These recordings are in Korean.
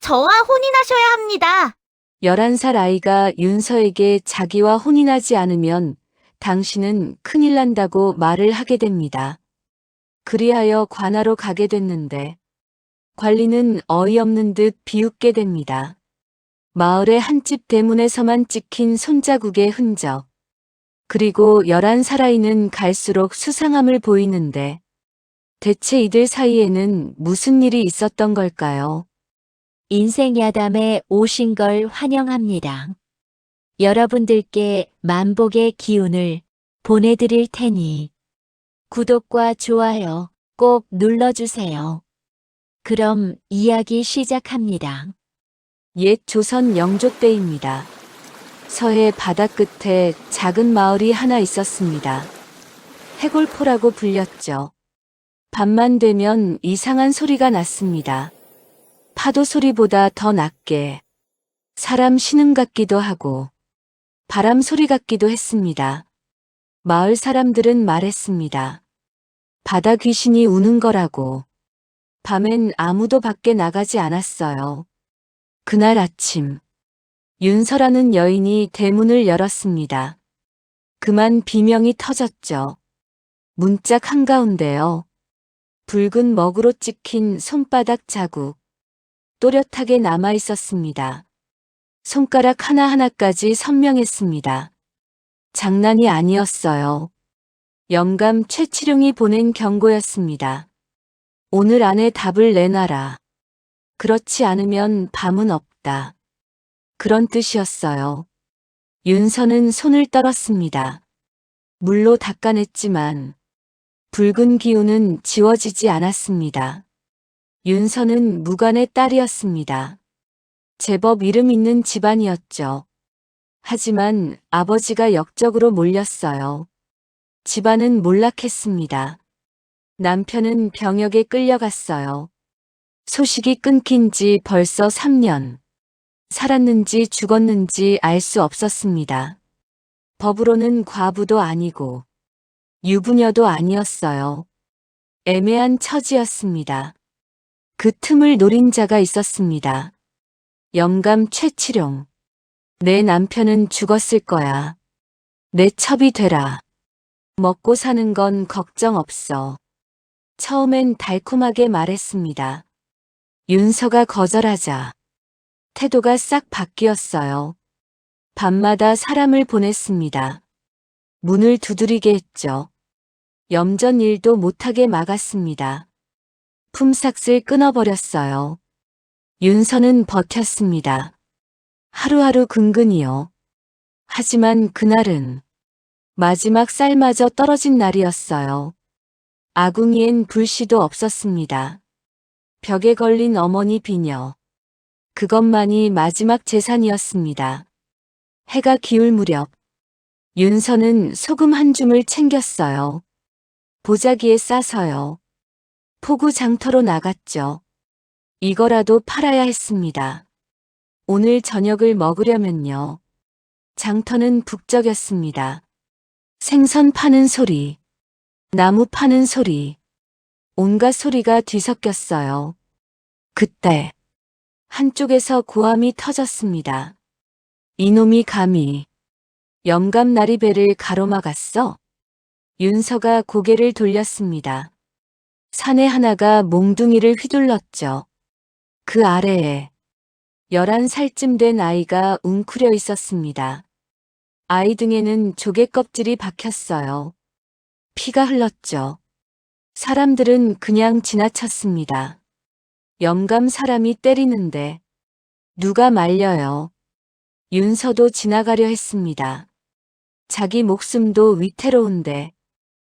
저와 혼인하셔야 합니다. 11살 아이가 윤서에게 자기와 혼인하지 않으면 당신은 큰일 난다고 말을 하게 됩니다. 그리하여 관하로 가게 됐는데 관리는 어이없는 듯 비웃게 됩니다. 마을의 한 집 대문에서만 찍힌 손자국의 흔적. 그리고 11살 아이는 갈수록 수상함을 보이는데 대체 이들 사이에는 무슨 일이 있었던 걸까요? 인생 야담에 오신 걸 환영합니다. 여러분들께 만복의 기운을 보내드릴 테니 구독과 좋아요 꼭 눌러주세요. 그럼 이야기 시작합니다. 옛 조선 영조 때입니다. 서해 바다 끝에 작은 마을이 하나 있었습니다. 해골포라고 불렸죠. 밤만 되면 이상한 소리가 났습니다. 파도 소리보다 더 낮게 사람 신음 같기도 하고 바람 소리 같기도 했습니다. 마을 사람들은 말했습니다. 바다 귀신이 우는 거라고. 밤엔 아무도 밖에 나가지 않았어요. 그날 아침 윤서라는 여인이 대문을 열었습니다. 그만 비명이 터졌죠. 문짝 한가운데요. 붉은 먹으로 찍힌 손바닥 자국. 또렷하게 남아 있었습니다. 손가락 하나하나까지 선명했습니다. 장난이 아니었어요. 영감 최치룡이 보낸 경고였습니다. 오늘 안에 답을 내놔라. 그렇지 않으면 밤은 없다. 그런 뜻이었어요. 윤서는 손을 떨었습니다. 물로 닦아냈지만 붉은 기운은 지워지지 않았습니다. 윤서는 무관의 딸이었습니다. 제법 이름 있는 집안이었죠. 하지만 아버지가 역적으로 몰렸어요. 집안은 몰락했습니다. 남편은 병역에 끌려갔어요. 소식이 끊긴 지 벌써 3년. 살았는지 죽었는지 알 수 없었습니다. 법으로는 과부도 아니고 유부녀도 아니었어요. 애매한 처지였습니다. 그 틈을 노린 자가 있었습니다. 영감 최치룡. 내 남편은 죽었을 거야. 내 첩이 되라. 먹고 사는 건 걱정 없어. 처음엔 달콤하게 말했습니다. 윤서가 거절하자 태도가 싹 바뀌었어요. 밤마다 사람을 보냈습니다. 문을 두드리게 했죠. 염전 일도 못하게 막았습니다. 품삯을 끊어버렸어요. 윤서는 버텼습니다. 하루하루 근근히요. 하지만 그날은 마지막 쌀마저 떨어진 날이었어요. 아궁이엔 불씨도 없었습니다. 벽에 걸린 어머니 비녀. 그것만이 마지막 재산이었습니다. 해가 기울 무렵 윤서는 소금 한 줌을 챙겼어요. 보자기에 싸서요. 포구 장터로 나갔죠. 이거라도 팔아야 했습니다. 오늘 저녁을 먹으려면요. 장터는 북적였습니다. 생선 파는 소리, 나무 파는 소리, 온갖 소리가 뒤섞였어요. 그때 한쪽에서 고함이 터졌습니다. 이놈이 감히 영감 나리배를 가로막았어? 윤서가 고개를 돌렸습니다. 사내 하나가 몽둥이를 휘둘렀죠. 그 아래에 11살쯤 된 아이가 웅크려 있었습니다. 아이 등에는 조개 껍질이 박혔어요. 피가 흘렀죠. 사람들은 그냥 지나쳤습니다. 영감 사람이 때리는데 누가 말려요. 윤서도 지나가려 했습니다. 자기 목숨도 위태로운데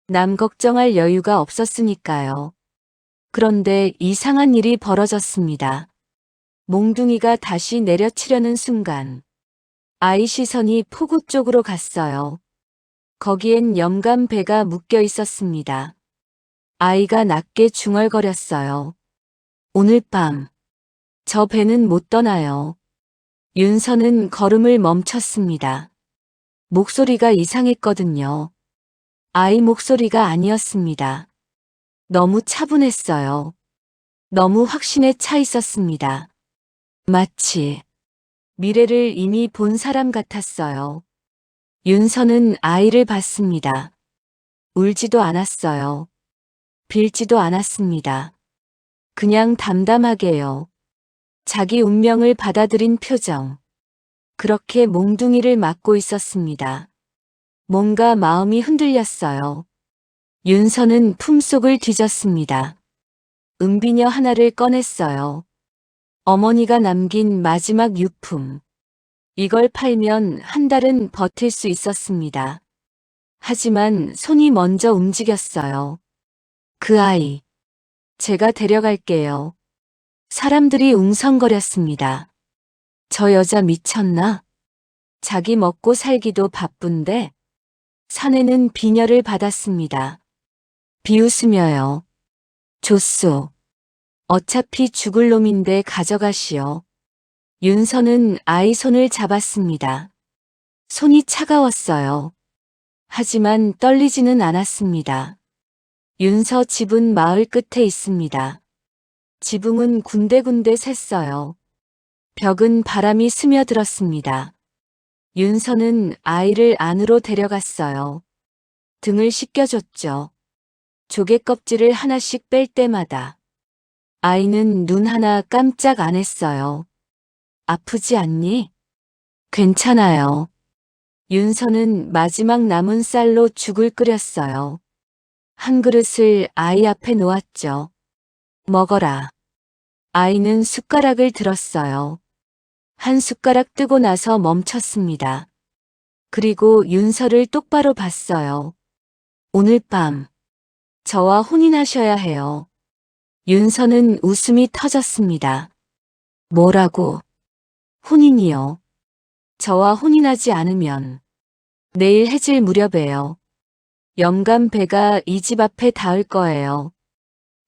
남 걱정할 여유가 없었으니까요. 그런데 이상한 일이 벌어졌습니다. 몽둥이가 다시 내려치려는 순간 아이 시선이 포구 쪽으로 갔어요. 거기엔 영감 배가 묶여 있었습니다. 아이가 낮게 중얼거렸어요. 오늘 밤 저 배는 못 떠나요. 윤서는 걸음을 멈췄습니다. 목소리가 이상했거든요. 아이 목소리가 아니었습니다. 너무 차분했어요. 너무 확신에 차 있었습니다. 마치 미래를 이미 본 사람 같았어요. 윤서는 아이를 봤습니다. 울지도 않았어요. 빌지도 않았습니다. 그냥 담담하게요. 자기 운명을 받아들인 표정. 그렇게 몽둥이를 맞고 있었습니다. 뭔가 마음이 흔들렸어요. 윤서는 품속을 뒤졌습니다. 은비녀 하나를 꺼냈어요. 어머니가 남긴 마지막 유품. 이걸 팔면 한 달은 버틸 수 있었습니다. 하지만 손이 먼저 움직였어요. 그 아이. 제가 데려갈게요. 사람들이 웅성거렸습니다. 저 여자 미쳤나? 자기 먹고 살기도 바쁜데 사내는 비녀를 받았습니다. 비웃으며요. 줬소. 어차피 죽을 놈인데 가져가시오. 윤서는 아이 손을 잡았습니다. 손이 차가웠어요. 하지만 떨리지는 않았습니다. 윤서 집은 마을 끝에 있습니다. 지붕은 군데군데 샜어요. 벽은 바람이 스며들었습니다. 윤서는 아이를 안으로 데려갔어요. 등을 씻겨줬죠. 조개 껍질을 하나씩 뺄 때마다 아이는 눈 하나 깜짝 안 했어요. 아프지 않니? 괜찮아요. 윤서는 마지막 남은 쌀로 죽을 끓였어요. 한 그릇을 아이 앞에 놓았죠. 먹어라. 아이는 숟가락을 들었어요. 한 숟가락 뜨고 나서 멈췄습니다. 그리고 윤서를 똑바로 봤어요. 오늘 밤 저와 혼인하셔야 해요. 윤서는 웃음이 터졌습니다. 뭐라고? 혼인이요. 저와 혼인하지 않으면 내일 해질 무렵에요. 영감 배가 이 집 앞에 닿을 거예요.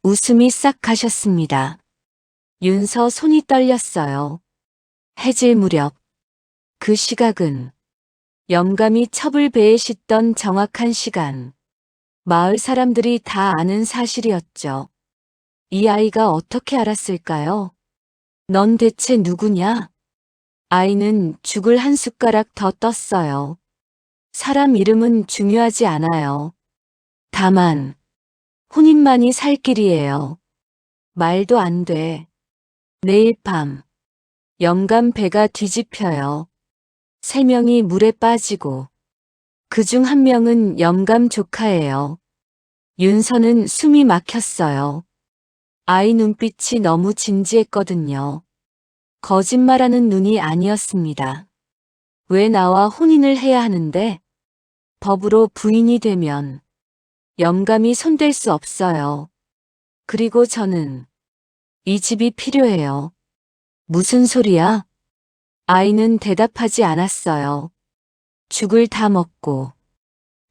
웃음이 싹 가셨습니다. 윤서 손이 떨렸어요. 해질 무렵. 그 시각은 영감이 첩을 배에 싣던 정확한 시간. 마을 사람들이 다 아는 사실이었죠. 이 아이가 어떻게 알았을까요? 넌 대체 누구냐? 아이는 죽을 한 숟가락 더 떴어요. 사람 이름은 중요하지 않아요. 다만 혼인만이 살 길이에요. 말도 안 돼. 내일 밤 영감 배가 뒤집혀요. 3명이 물에 빠지고 그중 1명은 영감 조카예요. 윤서는 숨이 막혔어요. 아이 눈빛이 너무 진지했거든요. 거짓말하는 눈이 아니었습니다. 왜 나와 혼인을 해야 하는데? 법으로 부인이 되면 영감이 손댈 수 없어요. 그리고 저는 이 집이 필요해요. 무슨 소리야? 아이는 대답하지 않았어요. 죽을 다 먹고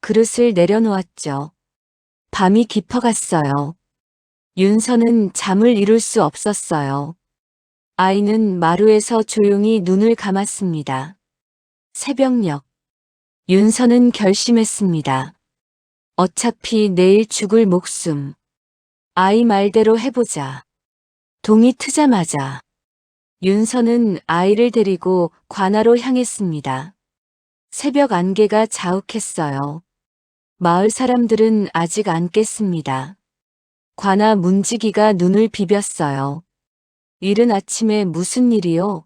그릇을 내려놓았죠. 밤이 깊어갔어요. 윤서는 잠을 이룰 수 없었어요. 아이는 마루에서 조용히 눈을 감았습니다. 새벽녘. 윤서는 결심했습니다. 어차피 내일 죽을 목숨. 아이 말대로 해보자. 동이 트자마자 윤서는 아이를 데리고 관아로 향했습니다. 새벽 안개가 자욱했어요. 마을 사람들은 아직 안 깼습니다. 관아 문지기가 눈을 비볐어요. 이른 아침에 무슨 일이요?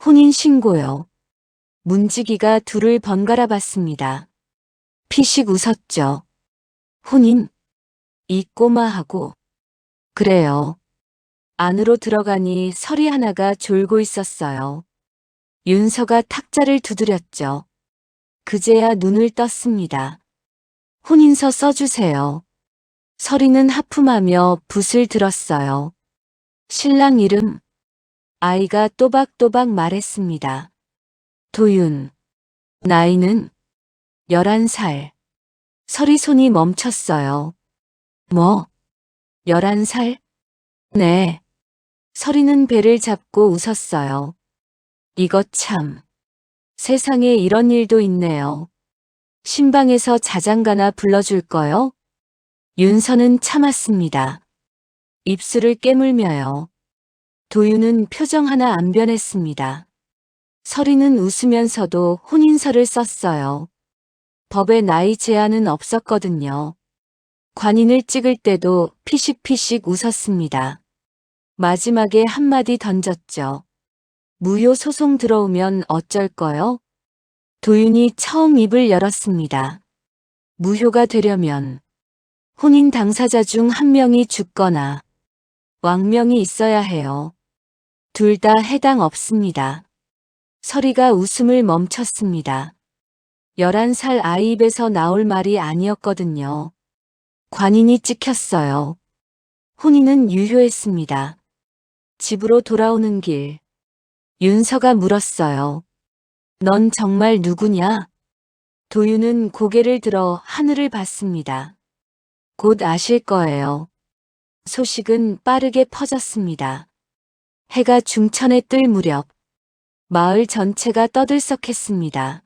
혼인 신고요. 문지기가 둘을 번갈아 봤습니다. 피식 웃었죠. 혼인? 이 꼬마하고. 그래요. 안으로 들어가니 서리 하나가 졸고 있었어요. 윤서가 탁자를 두드렸죠. 그제야 눈을 떴습니다. 혼인서 써주세요. 서리는 하품하며 붓을 들었어요. 신랑 이름. 아이가 또박또박 말했습니다. 도윤. 나이는 11살. 서리 손이 멈췄어요. 뭐? 11살? 네. 서리는 배를 잡고 웃었어요. 이거 참. 세상에 이런 일도 있네요. 신방에서 자장가나 불러줄까요? 윤서는 참았습니다. 입술을 깨물며요. 도윤은 표정 하나 안 변했습니다. 서리는 웃으면서도 혼인서를 썼어요. 법에 나이 제한은 없었거든요. 관인을 찍을 때도 피식피식 웃었습니다. 마지막에 한마디 던졌죠. 무효 소송 들어오면 어쩔 거요? 도윤이 처음 입을 열었습니다. 무효가 되려면 혼인 당사자 중 한 명이 죽거나 왕명이 있어야 해요. 둘 다 해당 없습니다. 서리가 웃음을 멈췄습니다. 11살 아이 입에서 나올 말이 아니었거든요. 관인이 찍혔어요. 혼인은 유효했습니다. 집으로 돌아오는 길, 윤서가 물었어요. 넌 정말 누구냐? 도윤은 고개를 들어 하늘을 봤습니다. 곧 아실 거예요. 소식은 빠르게 퍼졌습니다. 해가 중천에 뜰 무렵 마을 전체가 떠들썩했습니다.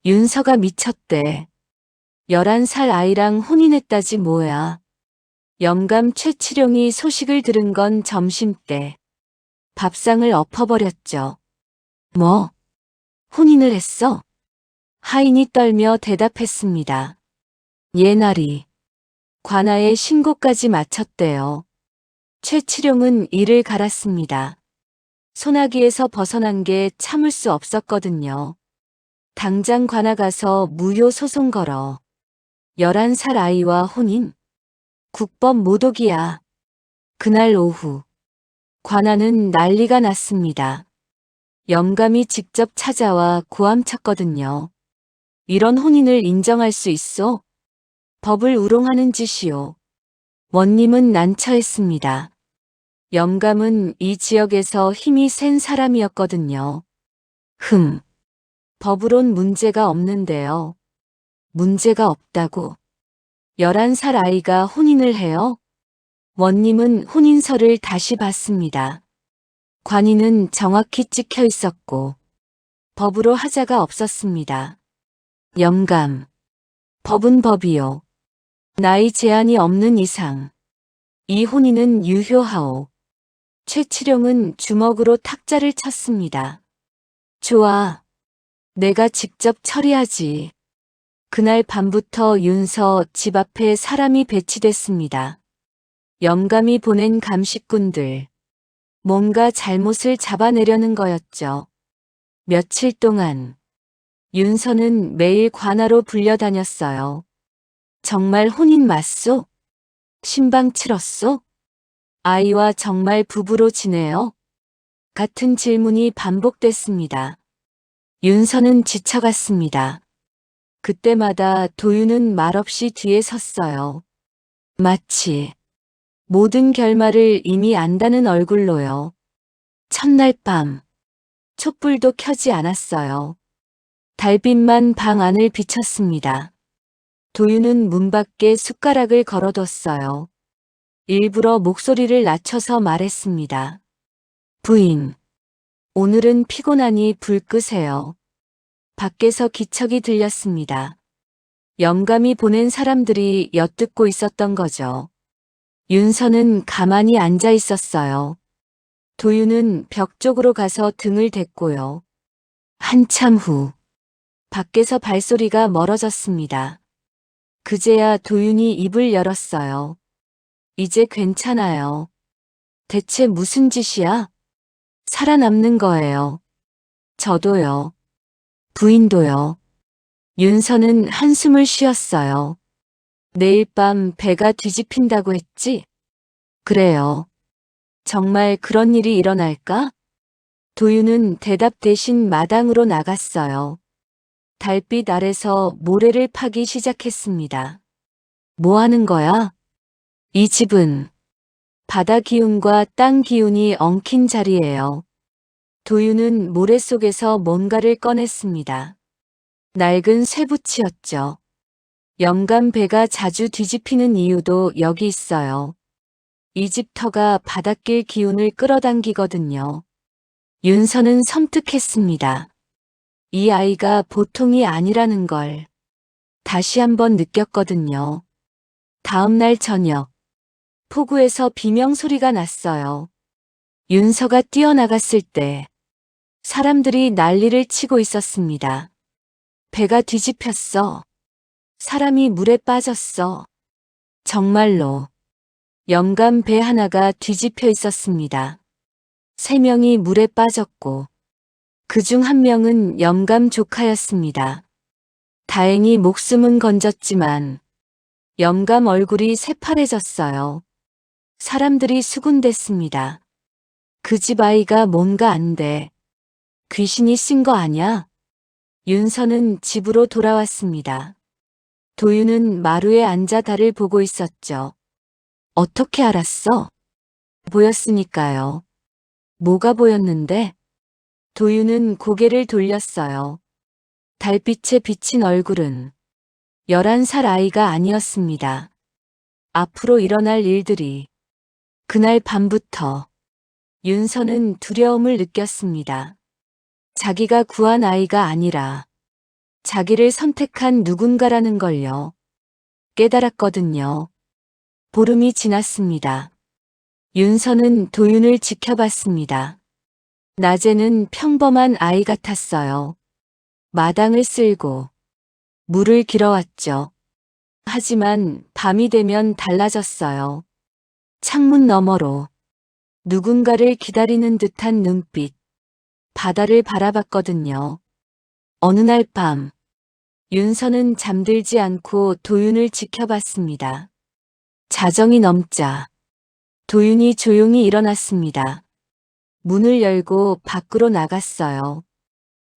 윤서가 미쳤대. 11살 아이랑 혼인했다지 뭐야. 영감 최치룡이 소식을 들은 건 점심때. 밥상을 엎어버렸죠. 뭐? 혼인을 했어? 하인이 떨며 대답했습니다. 예나리. 관아에 신고까지 마쳤대요. 최치룡은 이를 갈았습니다. 소나기에서 벗어난 게 참을 수 없었거든요. 당장 관아 가서 무효 소송 걸어. 11살 아이와 혼인? 국법 모독이야. 그날 오후 관아는 난리가 났습니다. 영감이 직접 찾아와 고함쳤거든요. 이런 혼인을 인정할 수 있어? 법을 우롱하는 짓이오. 원님은 난처했습니다. 영감은 이 지역에서 힘이 센 사람이었거든요. 법으론 문제가 없는데요. 문제가 없다고. 11살 아이가 혼인을 해요? 원님은 혼인서를 다시 봤습니다. 관인은 정확히 찍혀 있었고 법으로 하자가 없었습니다. 영감. 법은 법이요. 나이 제한이 없는 이상 이 혼인은 유효하오. 최치룡은 주먹으로 탁자를 쳤습니다. 좋아. 내가 직접 처리하지. 그날 밤부터 윤서 집 앞에 사람이 배치됐습니다. 영감이 보낸 감식꾼들. 뭔가 잘못을 잡아내려는 거였죠. 며칠 동안 윤서는 매일 관아로 불려다녔어요. 정말 혼인 맞소? 신방 치렀소? 아이와 정말 부부로 지내요? 같은 질문이 반복됐습니다. 윤서는 지쳐갔습니다. 그때마다 도윤은 말없이 뒤에 섰어요. 마치 모든 결말을 이미 안다는 얼굴로요. 첫날 밤, 촛불도 켜지 않았어요. 달빛만 방 안을 비쳤습니다. 도윤은 문 밖에 숟가락을 걸어뒀어요. 일부러 목소리를 낮춰서 말했습니다. 부인, 오늘은 피곤하니 불 끄세요. 밖에서 기척이 들렸습니다. 영감이 보낸 사람들이 엿듣고 있었던 거죠. 윤서는 가만히 앉아 있었어요. 도윤은 벽 쪽으로 가서 등을 댔고요. 한참 후, 밖에서 발소리가 멀어졌습니다. 그제야 도윤이 입을 열었어요. 이제 괜찮아요. 대체 무슨 짓이야? 살아남는 거예요. 저도요. 부인도요. 윤서는 한숨을 쉬었어요. 내일 밤 배가 뒤집힌다고 했지? 그래요. 정말 그런 일이 일어날까? 도윤은 대답 대신 마당으로 나갔어요. 달빛 아래서 모래를 파기 시작했습니다. 뭐 하는 거야? 이 집은 바다 기운과 땅 기운이 엉킨 자리예요. 도윤은 모래 속에서 뭔가를 꺼냈습니다. 낡은 쇠붙이였죠. 영감 배가 자주 뒤집히는 이유도 여기 있어요. 이 집 터가 바닷길 기운을 끌어당기거든요. 윤서는 섬뜩했습니다. 이 아이가 보통이 아니라는 걸 다시 한번 느꼈거든요. 다음 날 저녁, 포구에서 비명 소리가 났어요. 윤서가 뛰어나갔을 때 사람들이 난리를 치고 있었습니다. 배가 뒤집혔어. 사람이 물에 빠졌어. 정말로 영감 배 하나가 뒤집혀 있었습니다. 3명이 물에 빠졌고 그중 1명은 영감 조카였습니다. 다행히 목숨은 건졌지만 영감 얼굴이 새파래졌어요. 사람들이 수군댔습니다. 그 집 아이가 뭔가 안 돼. 귀신이 쓴 거 아냐? 윤서는 집으로 돌아왔습니다. 도윤은 마루에 앉아 달을 보고 있었죠. 어떻게 알았어? 보였으니까요. 뭐가 보였는데? 도윤은 고개를 돌렸어요. 달빛에 비친 얼굴은 11살 아이가 아니었습니다. 앞으로 일어날 일들이 그날 밤부터 윤서는 두려움을 느꼈습니다. 자기가 구한 아이가 아니라 자기를 선택한 누군가라는 걸요. 깨달았거든요. 보름이 지났습니다. 윤서는 도윤을 지켜봤습니다. 낮에는 평범한 아이 같았어요. 마당을 쓸고 물을 길어왔죠. 하지만 밤이 되면 달라졌어요. 창문 너머로 누군가를 기다리는 듯한 눈빛, 바다를 바라봤거든요. 어느 날 밤, 윤서는 잠들지 않고 도윤을 지켜봤습니다. 자정이 넘자 도윤이 조용히 일어났습니다. 문을 열고 밖으로 나갔어요.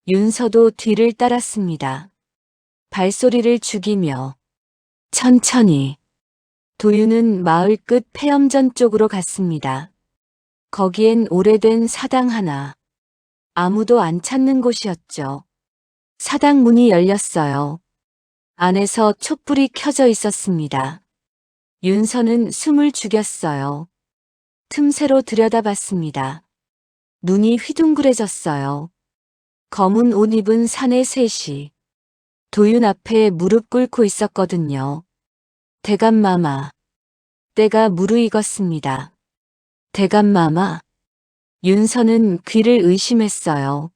윤서도 뒤를 따랐습니다. 발소리를 죽이며 천천히 도윤은 마을 끝 폐엄전 쪽으로 갔습니다. 거기엔 오래된 사당 하나, 아무도 안 찾는 곳이었죠. 사당 문이 열렸어요. 안에서 촛불이 켜져 있었습니다. 윤서는 숨을 죽였어요. 틈새로 들여다봤습니다. 눈이 휘둥그레졌어요. 검은 옷 입은 사내 셋이 도윤 앞에 무릎 꿇고 있었거든요. 대감마마. 때가 무르익었습니다. 대감마마. 윤서는 귀를 의심했어요.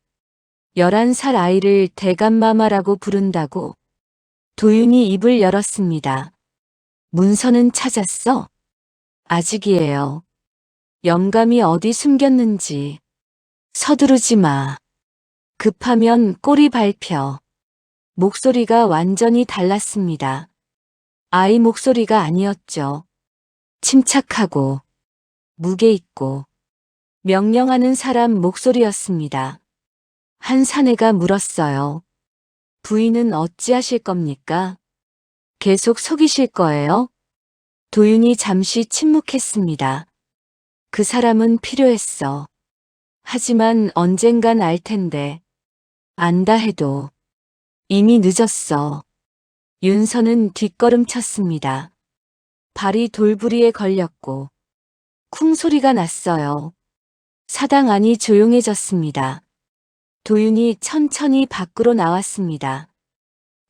11살 아이를 대감마마라고 부른다고? 도윤이 입을 열었습니다. 문서는 찾았어? 아직이에요. 영감이 어디 숨겼는지. 서두르지 마. 급하면 꼬리 밟혀. 목소리가 완전히 달랐습니다. 아이 목소리가 아니었죠. 침착하고 무게 있고 명령하는 사람 목소리였습니다. 한 사내가 물었어요. 부인은 어찌하실 겁니까? 계속 속이실 거예요? 도윤이 잠시 침묵했습니다. 그 사람은 필요했어. 하지만 언젠간 알 텐데. 안다 해도 이미 늦었어. 윤서는 뒷걸음쳤습니다. 발이 돌부리에 걸렸고 쿵 소리가 났어요. 사당 안이 조용해졌습니다. 도윤이 천천히 밖으로 나왔습니다.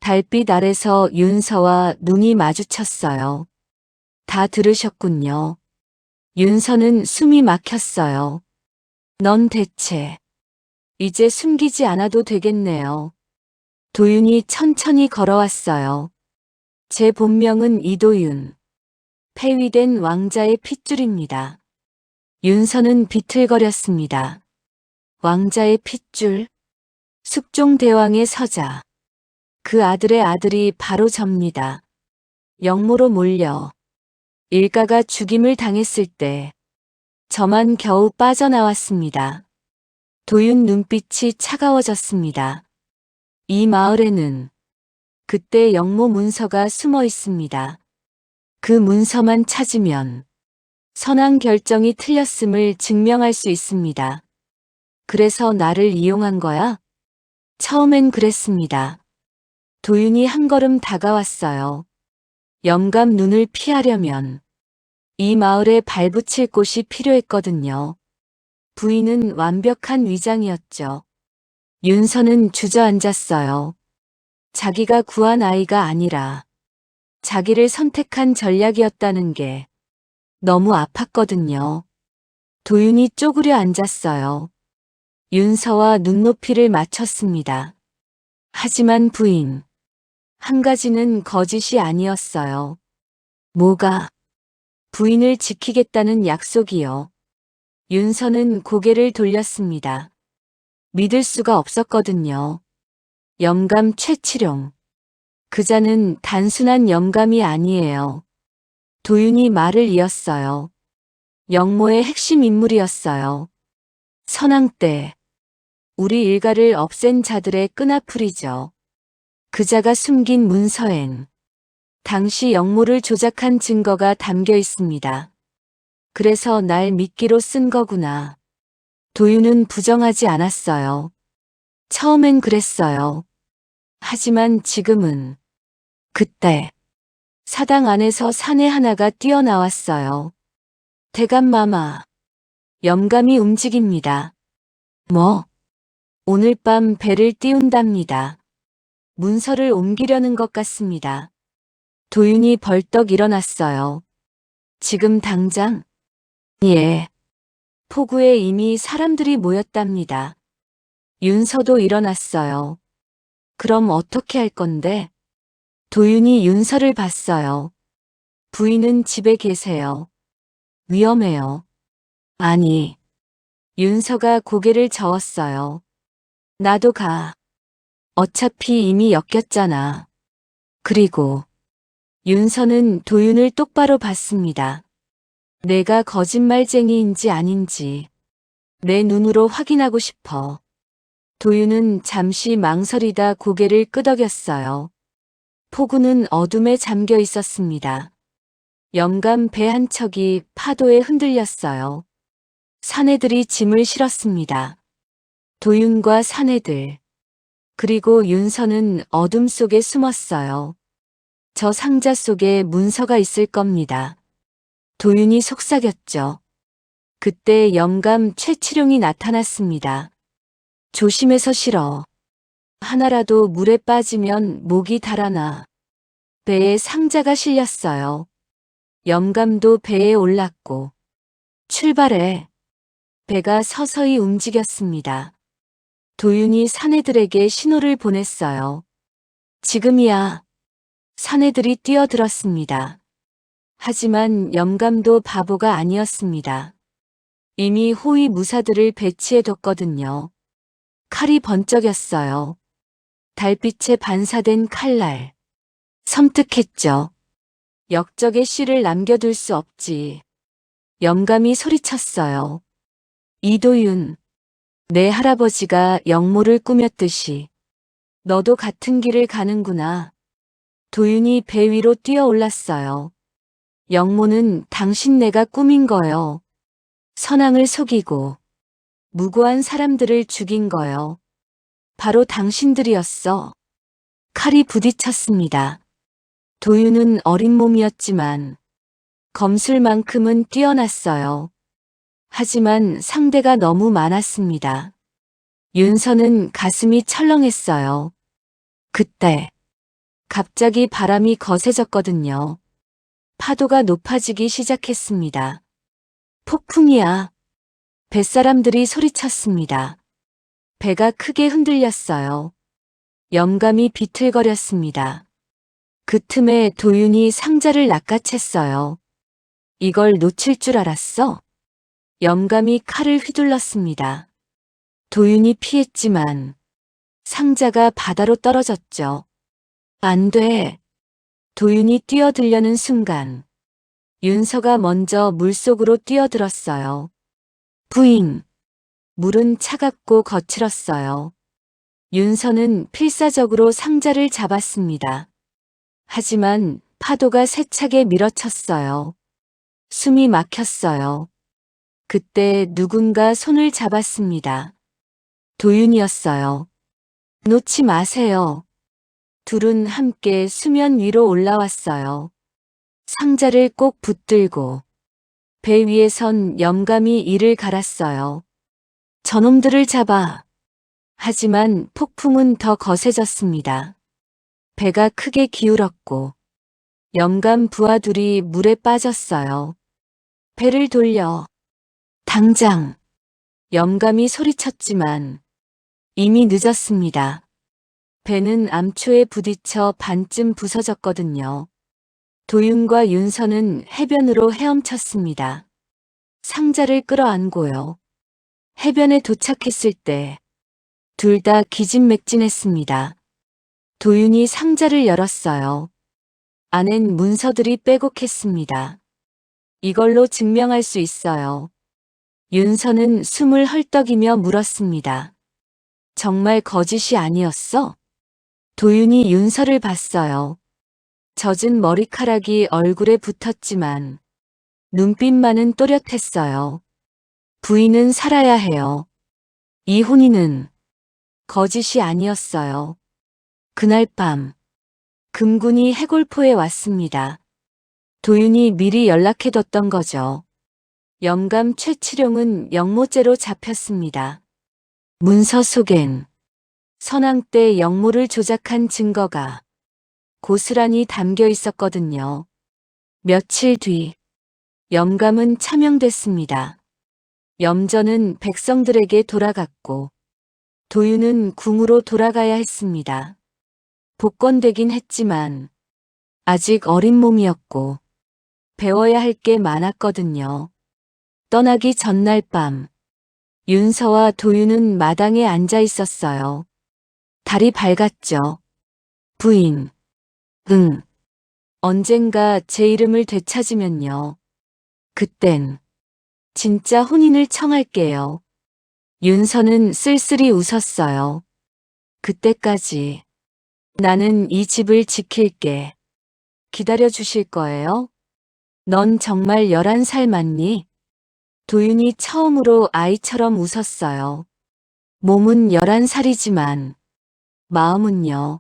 달빛 아래서 윤서와 눈이 마주쳤어요. 다 들으셨군요. 윤서는 숨이 막혔어요. 넌 대체 이제 숨기지 않아도 되겠네요. 도윤이 천천히 걸어왔어요. 제 본명은 이도윤. 폐위된 왕자의 핏줄입니다. 윤서는 비틀거렸습니다. 왕자의 핏줄? 숙종대왕의 서자. 그 아들의 아들이 바로 접니다. 영모로 몰려 일가가 죽임을 당했을 때 저만 겨우 빠져나왔습니다. 도윤 눈빛이 차가워졌습니다. 이 마을에는 그때 영모 문서가 숨어 있습니다. 그 문서만 찾으면 선왕 결정이 틀렸음을 증명할 수 있습니다. 그래서 나를 이용한 거야? 처음엔 그랬습니다. 도윤이 한 걸음 다가왔어요. 영감 눈을 피하려면 이 마을에 발붙일 곳이 필요했거든요. 부인은 완벽한 위장이었죠. 윤서는 주저앉았어요. 자기가 구한 아이가 아니라 자기를 선택한 전략이었다는 게 너무 아팠거든요. 도윤이 쪼그려 앉았어요. 윤서와 눈높이를 맞췄습니다. 하지만 부인, 한 가지는 거짓이 아니었어요. 뭐가? 부인을 지키겠다는 약속이요. 윤서는 고개를 돌렸습니다. 믿을 수가 없었거든요. 영감 최치룡. 그자는 단순한 영감이 아니에요. 도윤이 말을 이었어요. 영모의 핵심 인물이었어요. 선왕 때 우리 일가를 없앤 자들의 끈아풀이죠. 그자가 숨긴 문서엔 당시 영모를 조작한 증거가 담겨 있습니다. 그래서 날 미끼로 쓴 거구나. 도윤은 부정하지 않았어요. 처음엔 그랬어요. 하지만 지금은 그때 사당 안에서 사내 하나가 뛰어나왔어요. 대감마마. 영감이 움직입니다. 뭐? 오늘 밤 배를 띄운답니다. 문서를 옮기려는 것 같습니다. 도윤이 벌떡 일어났어요. 지금 당장? 예. 포구에 이미 사람들이 모였답니다. 윤서도 일어났어요. 그럼 어떻게 할 건데? 도윤이 윤서를 봤어요. 부인은 집에 계세요. 위험해요. 아니. 윤서가 고개를 저었어요. 나도 가. 어차피 이미 엮였잖아. 그리고 윤서는 도윤을 똑바로 봤습니다. 내가 거짓말쟁이인지 아닌지 내 눈으로 확인하고 싶어. 도윤은 잠시 망설이다 고개를 끄덕였어요. 포구는 어둠에 잠겨 있었습니다. 영감 배 한 척이 파도에 흔들렸어요. 사내들이 짐을 실었습니다. 도윤과 사내들, 그리고 윤서는 어둠 속에 숨었어요. 저 상자 속에 문서가 있을 겁니다. 도윤이 속삭였죠. 그때 영감 최치룡이 나타났습니다. 조심해서 실어. 하나라도 물에 빠지면 목이 달아나. 배에 상자가 실렸어요. 영감도 배에 올랐고. 출발해. 배가 서서히 움직였습니다. 도윤이 사내들에게 신호를 보냈어요. 지금이야. 사내들이 뛰어들었습니다. 하지만 영감도 바보가 아니었습니다. 이미 호위 무사들을 배치해뒀거든요. 칼이 번쩍였어요. 달빛에 반사된 칼날. 섬뜩했죠. 역적의 씨를 남겨둘 수 없지. 영감이 소리쳤어요. 이도윤, 내 할아버지가 영모를 꾸몄듯이 너도 같은 길을 가는구나. 도윤이 배 위로 뛰어올랐어요. 영모는 당신네가 꾸민 거요. 선왕을 속이고 무고한 사람들을 죽인 거요. 바로 당신들이었어. 칼이 부딪혔습니다. 도윤은 어린 몸이었지만 검술만큼은 뛰어났어요. 하지만 상대가 너무 많았습니다. 윤서는 가슴이 철렁했어요. 그때 갑자기 바람이 거세졌거든요. 파도가 높아지기 시작했습니다. 폭풍이야. 뱃사람들이 소리쳤습니다. 배가 크게 흔들렸어요. 영감이 비틀거렸습니다. 그 틈에 도윤이 상자를 낚아챘어요. 이걸 놓칠 줄 알았어? 영감이 칼을 휘둘렀습니다. 도윤이 피했지만 상자가 바다로 떨어졌죠. 안 돼. 도윤이 뛰어들려는 순간 윤서가 먼저 물속으로 뛰어들었어요. 부인. 물은 차갑고 거칠었어요. 윤서는 필사적으로 상자를 잡았습니다. 하지만 파도가 세차게 밀어쳤어요. 숨이 막혔어요. 그때 누군가 손을 잡았습니다. 도윤이었어요. 놓지 마세요. 둘은 함께 수면 위로 올라왔어요. 상자를 꼭 붙들고 배 위에 선 영감이 이를 갈았어요. 저놈들을 잡아. 하지만 폭풍은 더 거세졌습니다. 배가 크게 기울었고 영감 부하 둘이 물에 빠졌어요. 배를 돌려. 당장! 영감이 소리쳤지만 이미 늦었습니다. 배는 암초에 부딪혀 반쯤 부서졌거든요. 도윤과 윤서는 해변으로 헤엄쳤습니다. 상자를 끌어안고요. 해변에 도착했을 때 둘 다 기진맥진했습니다. 도윤이 상자를 열었어요. 안엔 문서들이 빼곡했습니다. 이걸로 증명할 수 있어요. 윤서는 숨을 헐떡이며 물었습니다. 정말 거짓이 아니었어? 도윤이 윤서를 봤어요. 젖은 머리카락이 얼굴에 붙었지만 눈빛만은 또렷했어요. 부인은 살아야 해요. 이 혼인은 거짓이 아니었어요. 그날 밤 금군이 해골포에 왔습니다. 도윤이 미리 연락해뒀던 거죠. 영감 최치룡은 영모죄로 잡혔습니다. 문서 속엔 선왕 때 영모를 조작한 증거가 고스란히 담겨 있었거든요. 며칠 뒤 영감은 차명됐습니다. 염전은 백성들에게 돌아갔고 도윤은 궁으로 돌아가야 했습니다. 복권되긴 했지만 아직 어린 몸이었고 배워야 할 게 많았거든요. 떠나기 전날 밤 윤서와 도윤은 마당에 앉아 있었어요. 달이 밝았죠. 부인, 응. 언젠가 제 이름을 되찾으면요. 그땐 진짜 혼인을 청할게요. 윤서는 쓸쓸히 웃었어요. 그때까지 나는 이 집을 지킬게. 기다려 주실 거예요? 넌 정말 11살 맞니? 도윤이 처음으로 아이처럼 웃었어요. 몸은 11살이지만 마음은요.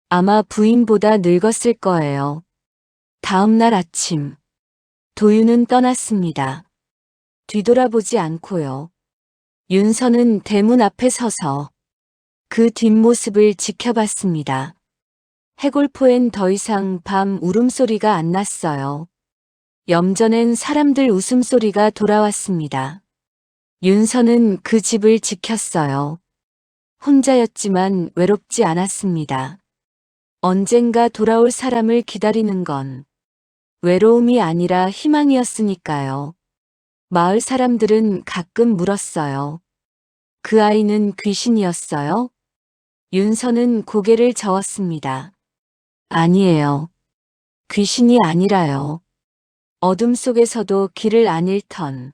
아마 부인보다 늙었을 거예요. 다음 날 아침 도윤은 떠났습니다. 뒤돌아보지 않고요. 윤서는 대문 앞에 서서 그 뒷모습을 지켜봤습니다. 해골포엔 더 이상 밤 울음소리가 안 났어요. 염전엔 사람들 웃음소리가 돌아왔습니다. 윤서는 그 집을 지켰어요. 혼자였지만 외롭지 않았습니다. 언젠가 돌아올 사람을 기다리는 건 외로움이 아니라 희망이었으니까요. 마을 사람들은 가끔 물었어요. 그 아이는 귀신이었어요? 윤서는 고개를 저었습니다. 아니에요. 귀신이 아니라요. 어둠 속에서도 길을 안 잃던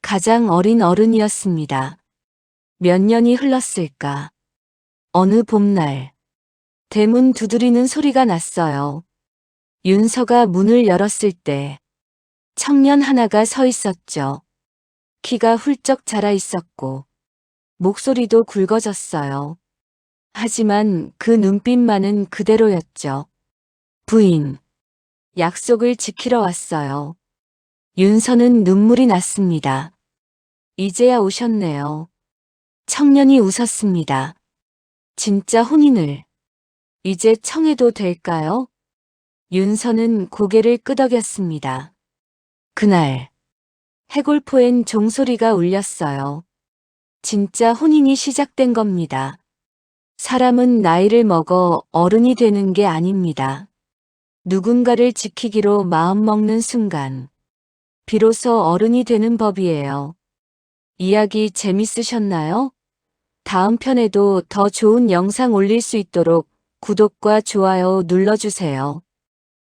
가장 어린 어른이었습니다. 몇 년이 흘렀을까? 어느 봄날 대문 두드리는 소리가 났어요. 윤서가 문을 열었을 때 청년 하나가 서 있었죠. 키가 훌쩍 자라 있었고 목소리도 굵어졌어요. 하지만 그 눈빛만은 그대로였죠. 부인, 약속을 지키러 왔어요. 윤서는 눈물이 났습니다. 이제야 오셨네요. 청년이 웃었습니다. 진짜 혼인을 이제 청해도 될까요? 윤서는 고개를 끄덕였습니다. 그날 해골포엔 종소리가 울렸어요. 진짜 혼인이 시작된 겁니다. 사람은 나이를 먹어 어른이 되는 게 아닙니다. 누군가를 지키기로 마음먹는 순간 비로소 어른이 되는 법이에요. 이야기 재밌으셨나요? 다음 편에도 더 좋은 영상 올릴 수 있도록 구독과 좋아요 눌러주세요.